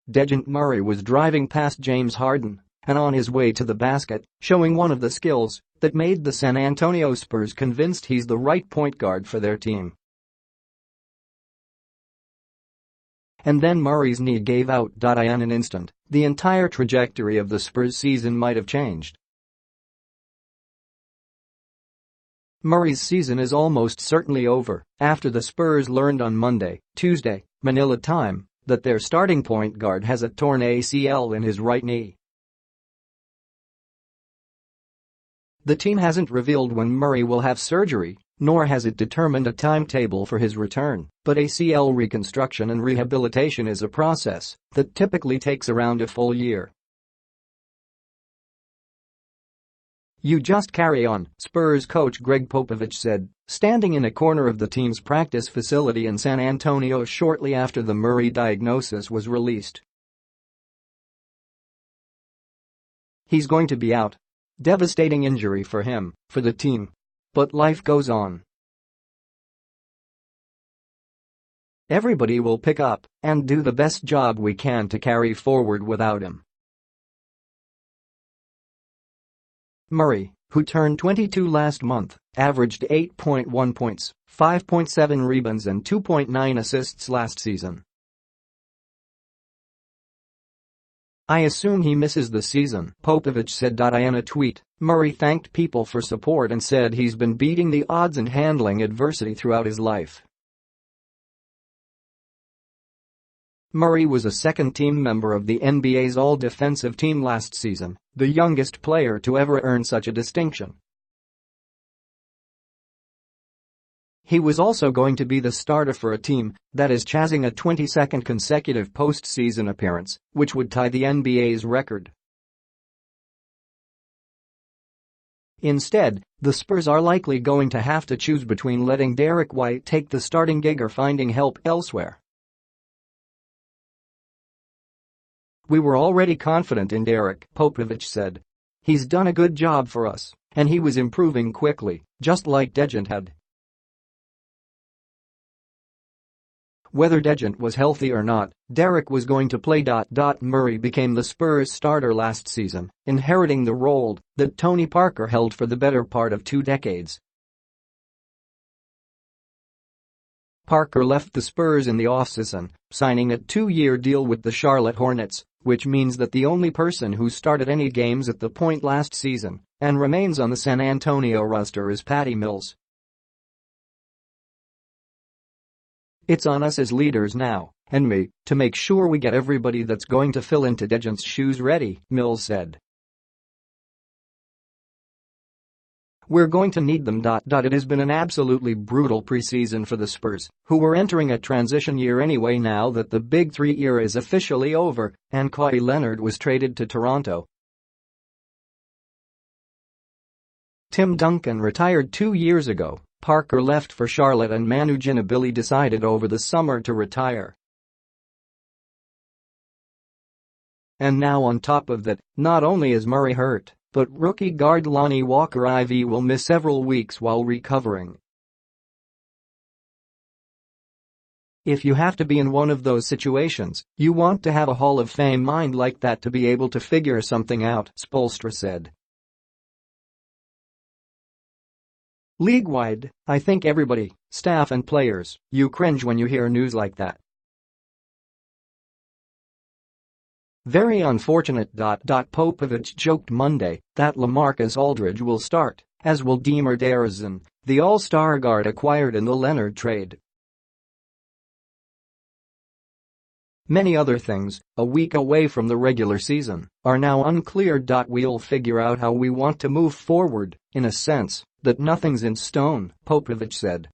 Dejounte Murray was driving past James Harden and on his way to the basket, showing one of the skills that made the San Antonio Spurs convinced he's the right point guard for their team. And then Murray's knee gave out. In an instant, the entire trajectory of the Spurs season might have changed. Murray's season is almost certainly over after the Spurs learned on Monday, Tuesday, Manila time, that their starting point guard has a torn ACL in his right knee. The team hasn't revealed when Murray will have surgery, nor has it determined a timetable for his return, but ACL reconstruction and rehabilitation is a process that typically takes around a full year. "You just carry on," Spurs coach Gregg Popovich said, standing in a corner of the team's practice facility in San Antonio shortly after the Murray diagnosis was released. "He's going to be out. Devastating injury for him, for the team. But life goes on. Everybody will pick up and do the best job we can to carry forward without him." Murray, who turned 22 last month, averaged 8.1 points, 5.7 rebounds and 2.9 assists last season. "I assume he misses the season," Popovich said. In a tweet, Murray thanked people for support and said he's been beating the odds and handling adversity throughout his life. Murray was a second-team member of the NBA's All-Defensive Team last season, the youngest player to ever earn such a distinction. He was also going to be the starter for a team that is chasing a 22nd consecutive postseason appearance, which would tie the NBA's record. Instead, the Spurs are likely going to have to choose between letting Derick White take the starting gig or finding help elsewhere. "We were already confident in Derick," Popovich said. "He's done a good job for us, and he was improving quickly, just like Dejounte had." Whether Dejounte was healthy or not, Derick was going to play. Murray became the Spurs starter last season, inheriting the role that Tony Parker held for the better part of 2 decades. Parker left the Spurs in the offseason, signing a 2-year deal with the Charlotte Hornets, which means that the only person who started any games at the point last season and remains on the San Antonio roster is Patty Mills. "It's on us as leaders now, and me, to make sure we get everybody that's going to fill into Dejounte's shoes ready," Mills said. "We're going to need them." It has been an absolutely brutal preseason for the Spurs, who were entering a transition year anyway now that the Big Three era is officially over and Kawhi Leonard was traded to Toronto. Tim Duncan retired 2 years ago, Parker left for Charlotte and Manu Ginobili decided over the summer to retire. And now on top of that, not only is Murray hurt, but rookie guard Lonnie Walker IV will miss several weeks while recovering. If you have to be in one of those situations, you want to have a Hall of Fame mind like that to be able to figure something out, Spoelstra said. "League-wide, I think everybody, staff and players, you cringe when you hear news like that. Very unfortunate. Popovich joked Monday that LaMarcus Aldridge will start, as will DeMar DeRozan, the All-Star guard acquired in the Leonard trade. Many other things, a week away from the regular season, are now unclear. We'll figure out how we want to move forward, in a sense, that nothing's in stone," Popovich said.